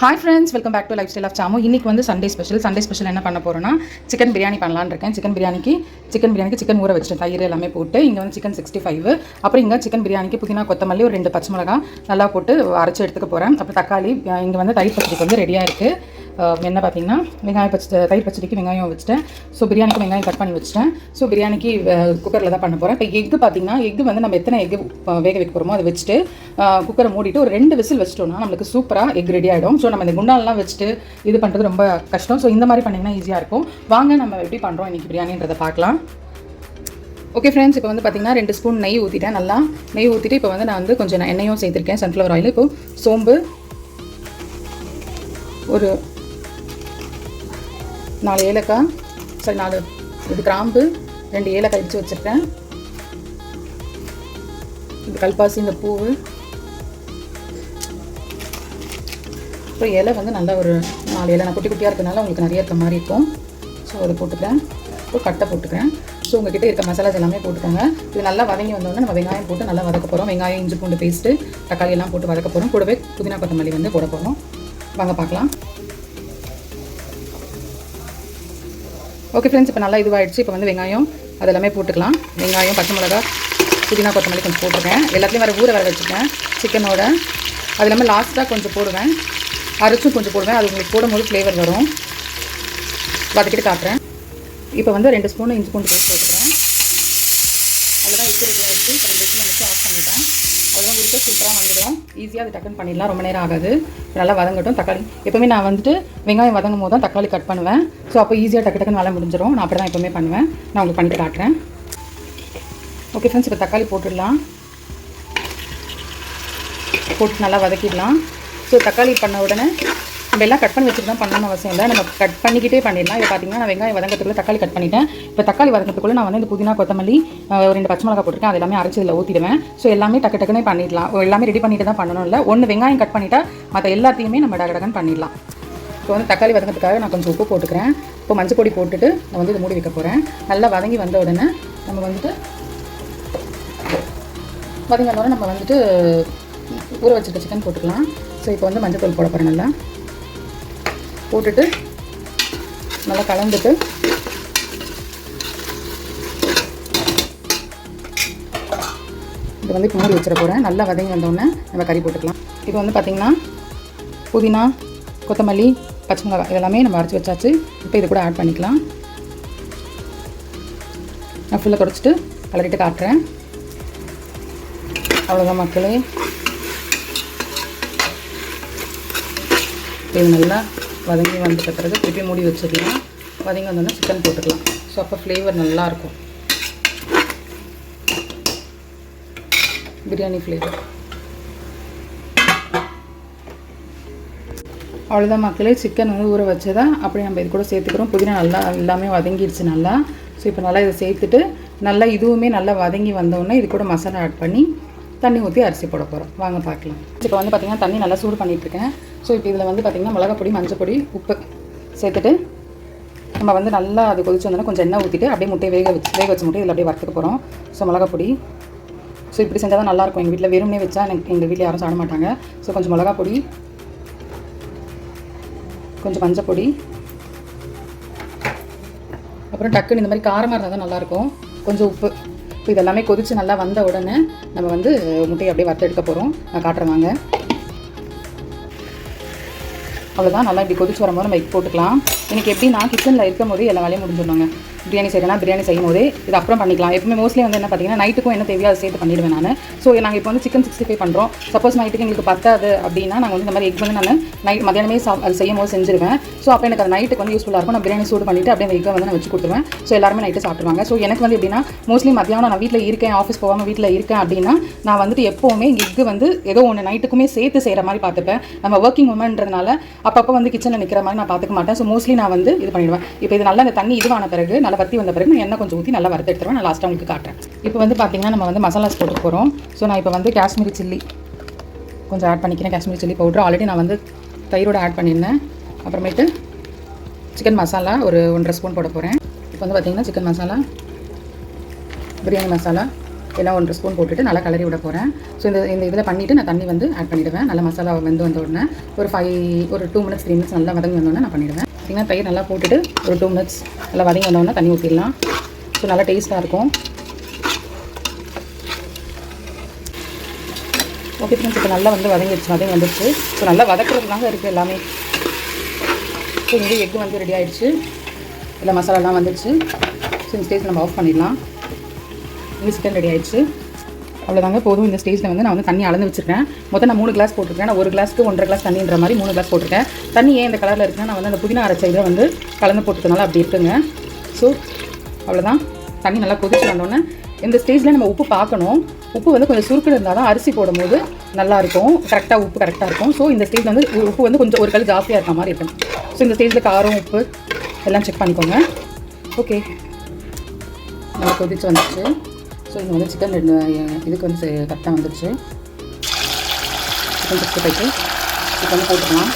Hi friends, welcome back to life style of Samu. இன்றைக்கி வந்து Sunday special என்ன பண்ண போகிறோன்னா சிக்கன் பிரியாணி பண்ணலான்னு இருக்கேன். சிக்கன் பிரியாணிக்கு சிக்கன் ஊற வச்சுட்டு தயிர் எல்லாமே போட்டு இங்கே வந்து சிக்கன் 65, அப்புறம் இங்கே சிக்கன் பிரியாணிக்கு புதினா கொத்தமல்லி ஒரு 2 பச்சை மிளகாய் நல்லா போட்டு அரைச்சி எடுத்துக்க போகிறேன். அப்புறம் தக்காளி, இங்கே வந்து தயிர் பச்சடிக்கு வந்து ரெடியாக இருக்குது. என்ன பார்த்தீங்கன்னா தயிர் பச்சடிக்கு வெங்காயம் வச்சுட்டேன். ஸோ பிரியாணிக்கு வெங்காயம் கட் பண்ணி வச்சுட்டேன். ஸோ பிரியாணிக்கு குக்கரில் தான் பண்ண போகிறேன். இப்போ எக்கு பார்த்தீங்கன்னா வந்து நம்ம எத்தனை எக்கு வேக வைக்க போகிறோமோ அதை வச்சுட்டு குக்கரை மூடிட்டு ஒரு 2 விசில் வச்சிட்டோம்னா நம்மளுக்கு சூப்பராக எக் ரெடி ஆகிடும். ஸோ நம்ம இந்த குண்டாலெலாம் வச்சுட்டு இது பண்ணுறது ரொம்ப கஷ்டம். ஸோ இந்த மாதிரி பண்ணிங்கன்னா ஈஸியாக இருக்கும். வாங்க நம்ம எப்படி பண்ணுறோம் இன்றைக்கி பிரியாணின்றதை பார்க்கலாம். ஓகே ஃப்ரெண்ட்ஸ், இப்போ வந்து பார்த்திங்கன்னா 2 ஸ்பூன் நெய் ஊற்றிட்டேன். நல்லா நெய் ஊற்றிட்டு இப்போ வந்து நான் வந்து கொஞ்சம் எண்ணெயும் சேர்த்துருக்கேன், சன்ஃப்ளவர் ஆயில். இப்போது சோம்பு ஒரு 4 ஏலக்காய், 4 இது கிராம்பு, 2 ஏலக்காய் இடித்து வச்சுருக்கேன். இது கல்பாசி, இந்த பூவு, அப்புறம் இலை வந்து நல்லா ஒரு 4 இலை. நான் குட்டி குட்டியாக இருக்கிறதுனால உங்களுக்கு நிறைய இருக்க மாதிரி இருக்கும். ஸோ அதை போட்டுக்கிறேன். இப்போ கட்டை போட்டுக்கிறேன். ஸோ உங்ககிட்ட இருக்க மசாலாஸ் எல்லாமே போட்டுக்கோங்க. இது நல்லா வதங்கி வந்தோடனே நம்ம வெங்காயம் போட்டு நல்லா வதக்க போகிறோம். வெங்காயம், இஞ்சி பூண்டு பேஸ்ட்டு, தக்காளி எல்லாம் போட்டு வதக்க போகிறோம். கூடவே புதினா கொத்தமல்லி வந்து போட போகிறோம். வாங்க பார்க்கலாம். ஓகே ஃப்ரெண்ட்ஸ், இப்போ நல்லா இதுவாகிடுச்சு. இப்போ வந்து வெங்காயம் அதெல்லாமே போட்டுக்கலாம். வெங்காயம், பச்சை மிளகா, புதினா கொத்தமல்லி கொஞ்சம் போட்டிருக்கேன். எல்லாத்தையும் வர வச்சுருக்கேன் சிக்கனோட. அது இல்லாமல் லாஸ்ட்டாக கொஞ்சம் போடுவேன், அரைச்சும் கொஞ்சம் போடுவேன். அது உங்களுக்கு போடும்போது ஃப்ளேவர் வரும். வதக்கிட்டு காட்டுறேன். இப்போ வந்து 2 ஸ்பூன் இஞ்சி பூண்டு பேஸ்ட் போட்டுக்கிறேன். அவ்வளோதான், இருக்கு ரெடி ஆகிடுச்சு. இப்போ 2 விசில் வச்சு ஆஃப் பண்ணிட்டேன். அவ்வளோதான், உருக்க சூப்பராக வந்துடும். ஈஸியாக அது டக்குன்னு பண்ணிடலாம், ரொம்ப நேரம் ஆகாது. நல்லா வதங்கட்டும். தக்காளி எப்போவுமே நான் வந்துட்டு வெங்காயம் வதங்கும் போது தான் தக்காளி கட் பண்ணுவேன். ஸோ அப்போ ஈஸியாக டக்குன்னு வேலை முடிஞ்சிடும். நான் அப்படி தான் எப்போவுமே பண்ணுவேன். நான் உங்களுக்கு பண்ணிட்டு காட்டுறேன். ஓகே ஃப்ரெண்ட்ஸ், இப்போ தக்காளி போட்டுடலாம். போட்டு நல்லா வதக்கிடலாம். ஸோ தக்காளி பண்ண உடனே நம்ம எல்லாம் கட் பண்ணி வச்சுட்டு தான் பண்ணணும்னு அவசியம் இல்லை. நம்ம கட் பண்ணிக்கிட்டே பண்ணிடலாம். இப்போ பார்த்தீங்கன்னா நான் வெங்காயம் வதங்கிறதுக்குள்ளே தக்காளி கட் பண்ணிட்டேன். இப்போ தக்காளி வதங்கிறதுக்குள்ளே நான் வந்து இந்த புதினா கொத்தமல்லி ஒரு 2 பச்சை மிளகா போட்டிருக்கேன். அது எல்லாமே அரைச்சி இதில் ஊற்றிடுவேன். ஸோ எல்லாமே டக்குனே பண்ணிடலாம். எல்லாமே ரெடி பண்ணிட்டு தான் பண்ணணும் இல்லை. ஒன்று வெங்காயம் கட் பண்ணிட்டா மற்ற எல்லாத்தையுமே நம்ம டக்குன்னு பண்ணிடலாம். இப்போ வந்து தக்காளி வதங்கிறதுக்காக நான் கொஞ்சம் உப்பு போட்டுக்கிறேன். இப்போ மஞ்சள் பொடி போட்டுட்டு நான் வந்து இதை மூடி வைக்க போகிறேன். நல்லா வதங்கி வந்த உடனே நம்ம வந்துட்டு ஊற வச்சுருக்க சிக்கன் போட்டுக்கலாம். ஸோ இப்போ வந்து மஞ்சள் தூள் போட போகிறேன். நல்லா போட்டுட்டு நல்லா கலந்துட்டு இது வந்து இப்போ மூடி வச்சிட போகிறேன். நல்லா வதங்கி வந்தோடனே நம்ம கறி போட்டுக்கலாம். இப்போ வந்து பார்த்திங்கன்னா புதினா கொத்தமல்லி பச்சை மிளகாய் இதெல்லாமே நம்ம அரைச்சி வச்சாச்சு. இப்போ இது கூட ஆட் பண்ணிக்கலாம். நான் ஃபுல்லாக குறைச்சிட்டு கலரிட்டு காட்டுறேன். அவ்வளோதான் மக்களே. இது நல்லா வதங்கி வந்துட்ட பிறகு திருப்பி மூடி வச்சிடலாம். வதங்கி வந்தோன்னா சிக்கன் போட்டுக்கலாம். ஸோ அப்போ ஃப்ளேவர் நல்லாயிருக்கும், பிரியாணி ஃப்ளேவர். அவ்வளோதான் மக்களே, சிக்கன் வந்து ஊற வச்சதா அப்படி நம்ம இது கூட சேர்த்துக்கிறோம். புதினா நல்லா எல்லாமே வதங்கிடுச்சு நல்லா. ஸோ இப்போ நல்லா இதை சேர்த்துட்டு நல்லா இதுவுமே நல்லா வதங்கி வந்தோடனே இது கூட மசாலா ஆட் பண்ணி தண்ணி ஊற்றி அரிசி போட போகிறோம். வாங்க பார்க்கலாம். இப்போ வந்து பார்த்திங்கன்னா தண்ணி நல்லா சூடு பண்ணிகிட்ருக்கேன். ஸோ இப்போ இதில் வந்து பார்த்திங்கன்னா மிளகாய் பொடி, மஞ்சள் பொடி, உப்பு சேர்த்துட்டு நம்ம வந்து நல்லா அது கொதிச்சு வந்தோன்னா கொஞ்சம் எண்ணெய் ஊற்றிட்டு அப்படியே முட்டையை வேக வச்ச முட்டையை இதில் அப்படியே வறுத்துக்க போகிறோம். ஸோ மிளகாய் பொடி, ஸோ இப்படி செஞ்சால் தான் நல்லாயிருக்கும். எங்கள் வீட்டில் வெறும்னே வச்சா எங்கள் வீட்டில் யாரும் சாப்பிட மாட்டாங்க. ஸோ கொஞ்சம் மிளகாய் பொடி, கொஞ்சம் மஞ்சள் பொடி, அப்புறம் டக்குன்னு இந்த மாதிரி காரமாக இருந்தால் தான் நல்லாயிருக்கும். கொஞ்சம் உப்பு. இப்போ இதெல்லாமே கொதித்து நல்லா வந்த உடனே நம்ம வந்து முட்டையை அப்படியே வறுத்து எடுக்க போகிறோம். நான் காட்டுறேன் வாங்க. அவ்வளோதான், நல்லா இப்படி கொதிச்சு வரும்போது நம்ம எக் போட்டுக்கலாம். எனக்கு எப்படின்னா கிச்சனில் இருக்கும் போது எல்லா வேலையும் முடிஞ்சிடணுங்க. பிரியாணி செய்யறேன்னா பிரியாணி செய்யும் போதே இது அப்புறம் பண்ணிக்கலாம். எப்பவுமே மோஸ்ட்லி வந்து என்ன பார்த்தீங்கன்னா நைட்டுக்கும் என்ன தேவையோ அதை சேர்த்து பண்ணிடுவேன் நான். ஸோ நாங்கள் இப்போ வந்து சிக்கன் 65 பண்ணுறோம். சப்போஸ் நைட்டுக்கு எங்களுக்கு பத்தாது அப்படின்னா நாங்கள் வந்து இந்த மாதிரி எக் வந்து நான் மதியானமே அது செய்யும் போது செஞ்சிருவேன். ஸோ அப்போ எனக்கு அது நைட்டுக்கு வந்து யூஸ்ஃபுல்லாக இருக்கும். நான் பிரியாணி சூடு பண்ணிவிட்டு அப்படியே அந்த எக்கை வந்து நான் வச்சு கொடுத்துருவேன். ஸோ எல்லாருமே நைட்டு சாப்பிடுவாங்க. ஸோ எனக்கு வந்து எப்படின்னா மோஸ்ட்லி மதியானம் நான் வீட்டில் இருக்கேன், ஆஃபீஸ் போகாமல் வீட்டில் இருக்கேன் அப்படின்னா நான் வந்துட்டு எப்போவுமே எக்கு வந்து ஏதோ ஒன்று நைட்டுக்குமே சேர்த்து செய்கிற மாதிரி பார்த்துப்பேன். நம்ம ஒர்க்கிங் உமன்றதுனால அப்பப்போ வந்து கிச்சனில் நிற்கிற மாதிரி நான் பார்த்துக்க மாட்டேன். ஸோ மோஸ்ட்லி நான் வந்து இது பண்ணிடுவேன். இப்போ இது நல்லா அந்த தண்ணி இதுவான பிறகு நல்லா வற்றி வந்த பிறகு நான் எண்ணெய் கொஞ்சம் ஊற்றி நல்லா வறுத்து எடுத்துருவேன். நான் லாஸ்ட்டாக உங்களுக்கு காட்டுறேன். இப்போ வந்து பார்த்திங்கன்னா நம்ம வந்து மசாலாஸ் போட்டு போகிறோம். ஸோ நான் இப்போ வந்து காஷ்மீரி சில்லி கொஞ்சம் ஆட் பண்ணிக்கிறேன். காஷ்மீரி சில்லி பவுடர் ஆல்ரெடி நான் வந்து தயிரோடு ஆட் பண்ணியிருந்தேன். அப்புறமேட்டு சிக்கன் மசாலா ஒரு 1.5 ஸ்பூன் போட போகிறேன். இப்போ வந்து பார்த்திங்கன்னா சிக்கன் மசாலா, பிரியாணி மசாலா, எல்லாம் 1 ஸ்பூன் போட்டுட்டு நல்லா கலரி விட போகிறேன். ஸோ இந்த இதில் பண்ணிவிட்டு நான் தண்ணி வந்து ஆட் பண்ணிவிடுவேன். நல்லா மசாலா வெந்து வந்த உடனே ஒரு 2 மினிட்ஸ் 3 மினிட்ஸ் நல்லா வதங்கி வந்தோடனே நான் பண்ணிவிடுவேன். பார்த்திங்கன்னா தயிர் நல்லா போட்டுட்டு ஒரு 2 மினிட்ஸ் நல்லா வதங்கி வந்தோடனே தண்ணி ஊற்றிடலாம். ஸோ நல்லா டேஸ்ட்டாக இருக்கும். ஓகே ஃப்ரெண்ட்ஸ், இப்போ நல்லா வந்து வதங்கி வந்துடுச்சு. ஸோ நல்லா வதக்குறது தாங்க இருக்குது எல்லாமே. ஸோ இங்கே எக்கு வந்து ரெடி ஆகிடுச்சு. இல்லை மசாலாலாம் வந்துடுச்சு. ஸோ இந்த ஸ்டேஜ் நம்ம ஆஃப் பண்ணிடலாம். இங்கே சிக்கன் ரெடி ஆகிடுச்சு. அவ்வளோதாங்க, போதும். இந்த ஸ்டேஜில் வந்து நான் வந்து தண்ணி அளந்து வச்சுருக்கேன். மொத்தம் நான் 3 கிளாஸ் போட்டிருக்கேன். நான் 1 கிளாஸ்க்கு 1.5 கிளாஸ் தண்ணின்ற மாதிரி 3 கிளாஸ் போட்டிருக்கேன். தண்ணி ஏன் இந்த கலரில் இருக்குன்னா நான் வந்து அந்த புதினா அரைச்ச இதை வந்து கலந்து போட்டுக்கனால அப்படி இருக்குங்க. ஸோ அவ்வளோதான். தண்ணி நல்லா கொதிச்சு வந்தோடனே இந்த ஸ்டேஜில் நம்ம உப்பு பார்க்கணும். உப்பு வந்து கொஞ்சம் சுருக்கில் இருந்தால் தான் அரிசி போடும்போது நல்லாயிருக்கும். கரெக்டாக உப்பு கரெக்டாக இருக்கும். ஸோ இந்த ஸ்டேஜில் வந்து உப்பு வந்து கொஞ்சம் ஒரு கல் ஜாஸ்தியாக இருக்க மாதிரி இருக்கும். ஸோ இந்த ஸ்டேஜில் காரம் உப்பு எல்லாம் செக் பண்ணிக்கோங்க. ஓகே, நல்லா கொதிச்சு வந்துடுச்சு. ஸோ இங்கே வந்து சிக்கன் இதுக்கு வந்து கரெக்டாக வந்துடுச்சு. சிக்கன் 65க்கு சிக்கன் போட்டுக்கலாம்.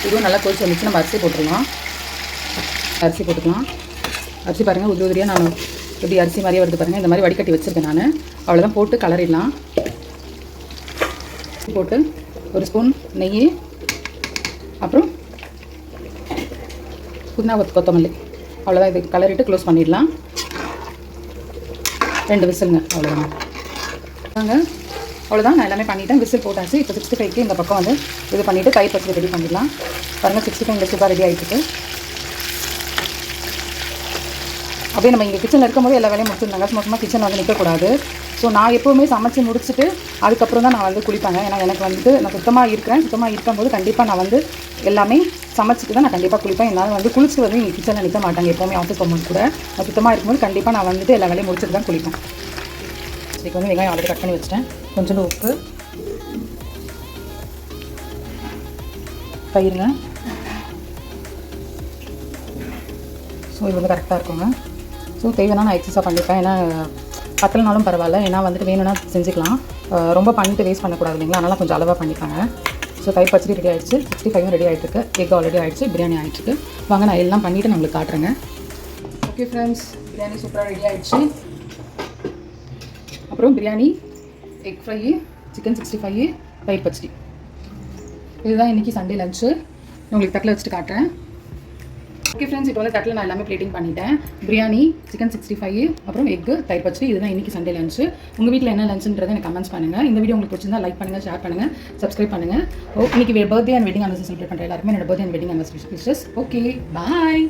இதுவும் நல்லா கொதிச்சு வந்துச்சு. நம்ம அரிசி போட்டுக்கலாம். அரிசி பாருங்கள், உதிரியாக நான் எப்படி அரிசி மாதிரியே வருது பாருங்கள். இந்த மாதிரி வடிகட்டி வச்சுருக்கேன் நான். அவ்வளோதான், போட்டு கலரிடலாம். போட்டு 1 ஸ்பூன் நெய், அப்புறம் புதினா கொத்தமல்லி, அவ்வளோதான். இது கலரிட்டு க்ளோஸ் பண்ணிடலாம். 2 விசிலுங்க, அவ்வளோதான். அவ்வளோதான், நான் எல்லாமே பண்ணிவிட்டேன். விசில் போட்டாச்சு. இப்போ 65க்கு இந்த பக்கம் வந்து இது பண்ணிவிட்டு தயிர் பச்சடி ரெடி பண்ணிடலாம். பாருங்கள், 65 இங்கே சூப்பராக ரெடி ஆகிட்டு. அப்படியே நம்ம இங்கே கிச்சனில் இருக்கும்போது எல்லா வேலையும் முடிச்சிருந்தாங்க. சும்மா கிச்சனில் வந்து நிற்கக்கூடாது. ஸோ நான் எப்போவுமே சமைச்சு முடிச்சுட்டு அதுக்கப்புறம் தான் நான் வந்து குளிப்பேங்க. ஏன்னா எனக்கு வந்து நான் சுத்தமாக இருக்கும்போது கண்டிப்பாக நான் வந்து எல்லாமே சமைச்சிட்டு தான் நான் கண்டிப்பாக குளிப்பேன். என்னால் வந்து குளிச்சு வந்து இங்கே கிச்சனில் நிற்க மாட்டாங்க. எப்போவுமே ஆஃபீஸ் போகும்போது கூட நான் சுத்தமாக இருக்கும்போது கண்டிப்பாக நான் வந்துட்டு எல்லா வேலையும் முடிச்சுட்டு தான் குளிப்பேன். சரி, வந்து வெங்காயம் ஆல்ரெடி கட் பண்ணி வச்சுட்டேன். கொஞ்சோண்டு உப்பு, தயிருங்க. ஸோ இது வந்து கரெக்டாக இருக்குங்க. ஸோ தேவைன்னா நான் எக்ஸஸாக பண்ணிப்பேன். ஏன்னா பத்தலைனாலும் பரவாயில்ல. ஏன்னா வந்துட்டு வேணும்னா செஞ்சுக்கலாம். ரொம்ப பண்ணிட்டு வேஸ்ட் பண்ணக்கூடாது இல்லைங்களா, அதனால் கொஞ்சம் அளவாக பண்ணிப்பாங்க. ஸோ தயிர் பச்சடி ரெடி ஆகிடுச்சு. 65 ரெடி ஆகிட்டுருக்கு. எக் ஆல்ரெடி ஆகிடுச்சு. பிரியாணி ஆகிடுச்சு. வாங்க நான் எல்லாம் பண்ணிவிட்டு நான் உங்களுக்கு காட்டுறேங்க. ஓகே ஃப்ரெண்ட்ஸ், பிரியாணி சூப்பராக ரெடி ஆகிடுச்சு. அப்புறம் பிரியாணி, எக் ஃப்ரை, சிக்கன் 65, தயிர் பச்சடி. இதுதான் இன்றைக்கி சண்டே லஞ்சு. உங்களுக்கு தட்டில் வச்சுட்டு காட்டுறேன். ஓகே ஃப்ரெண்ட்ஸ், இப்போ வந்து தட்டில் நான் எல்லாமே பிளேட்டிங் பண்ணிட்டேன். பிரியாணி, சிக்கன் 65, அப்புறம் எக்கு, தயிர் பச்சடி. இதுதான் இன்றைக்கி சண்டே லஞ்சு. உங்கள் வீட்டில் என்ன லஞ்சுன்றதை எனக்கு கமெண்ட்ஸ் பண்ணுங்கள். இந்த வீடியோ உங்களுக்கு பிடிச்சிருந்தா லைக் பண்ணுங்கள், ஷேர் பண்ணுங்கள், சப்ஸ்கிரைப் பண்ணுங்கள். இன்றைக்கி birthday and wedding anniversary celebrate பண்ணுற எல்லாருமே என்னோட birthday and wedding anniversary wishes. Okay, bye.